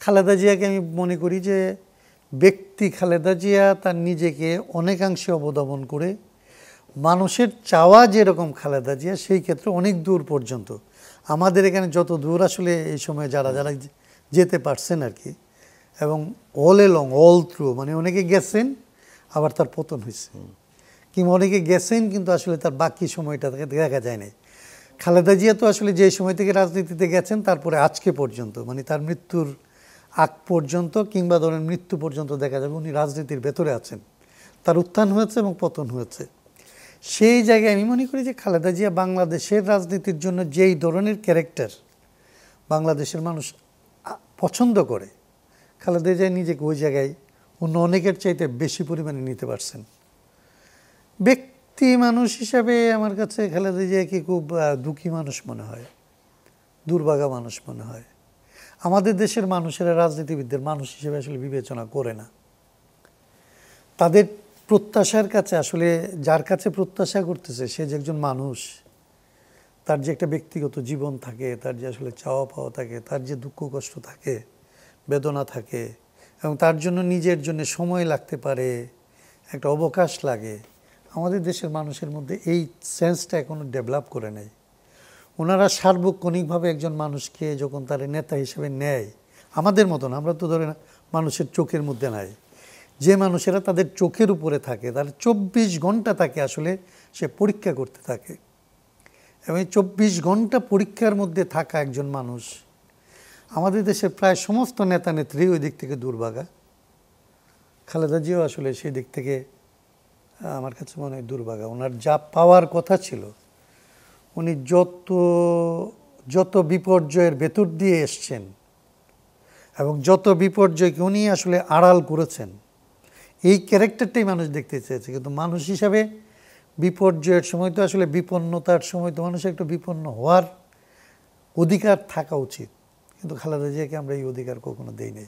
খালেদা জিয়াকে আমি মনে করি যে ব্যক্তি খালেদা জিয়া তার নিজেকে অনেকাংশে অবদমন করে মানুষের চাওয়া যেরকম খালেদা জিয়া সেই ক্ষেত্রে অনেক দূর পর্যন্ত আমাদের এখানে যত দূর আসলে এই সময় যারা যারা যেতে পারছেন আর কি, এবং অল এলং অল থ্রু মানে অনেকে গেছেন আবার তার পতন হয়েছে, কিংবা অনেকে গেছেন কিন্তু আসলে তার বাকি সময়টা দেখা যায় নাই। খালেদা জিয়া তো আসলে যে সময় থেকে রাজনীতিতে গেছেন তারপরে আজকে পর্যন্ত মানে তার মৃত্যুর আগ পর্যন্ত কিংবা ধরেন মৃত্যু পর্যন্ত দেখা যাবে উনি রাজনীতির ভেতরে আছেন, তার উত্থান হয়েছে এবং পতন হয়েছে। সেই জায়গায় আমি মনে করি যে খালেদা জিয়া বাংলাদেশের রাজনীতির জন্য যেই ধরনের ক্যারেক্টার বাংলাদেশের মানুষ পছন্দ করে, খালেদা জিয়া নিজেকে ওই জায়গায় অন্য অনেকের চাইতে বেশি পরিমাণে নিতে পারছেন। ব্যক্তি মানুষ হিসাবে আমার কাছে খালেদা জিয়াকে খুব দুঃখী মানুষ মনে হয়, দুর্ভাগা মানুষ মনে হয়। আমাদের দেশের মানুষেরা রাজনীতিবিদদের মানুষ হিসেবে আসলে বিবেচনা করে না। তাদের প্রত্যাশার কাছে আসলে যার কাছে প্রত্যাশা করতেছে সে যে একজন মানুষ, তার যে একটা ব্যক্তিগত জীবন থাকে, তার যে আসলে চাওয়া পাওয়া থাকে, তার যে দুঃখ কষ্ট থাকে, বেদনা থাকে, এবং তার জন্য নিজের জন্য সময় লাগতে পারে, একটা অবকাশ লাগে। আমাদের দেশের মানুষের মধ্যে এই সেন্সটা এখনো ডেভেলপ করে নেয়। ওনারা সার্বক্ষণিকভাবে একজন মানুষকে যখন তার নেতা হিসেবে নেয়, আমাদের মতন আমরা তো ধরে না মানুষের চোখের মধ্যে নাই, যে মানুষেরা তাদের চোখের উপরে থাকে তার 24 ঘন্টা তাকে আসলে সে পরীক্ষা করতে থাকে, এবং 24 ঘন্টা পরীক্ষার মধ্যে থাকা একজন মানুষ। আমাদের দেশের প্রায় সমস্ত নেতা নেত্রী ওই দিক থেকে দুর্ভাগা। খালেদা জিয়াও আসলে সেই দিক থেকে আমার কাছে মনে হয় দুর্ভাগা। ওনার যা পাওয়ার কথা ছিল, উনি যত বিপর্যয়ের ভেতর দিয়ে এসছেন এবং যত বিপর্যয়কে উনি আসলে আড়াল করেছেন, এই ক্যারেক্টারটাই মানুষ দেখতে চেয়েছে। কিন্তু মানুষ হিসাবে বিপর্যয়ের সময় তো আসলে বিপন্নতার সময় তো মানুষের একটু বিপন্ন হওয়ার অধিকার থাকা উচিত, কিন্তু খালেদা জিয়াকে আমরা এই অধিকার কখনো দেই নাই।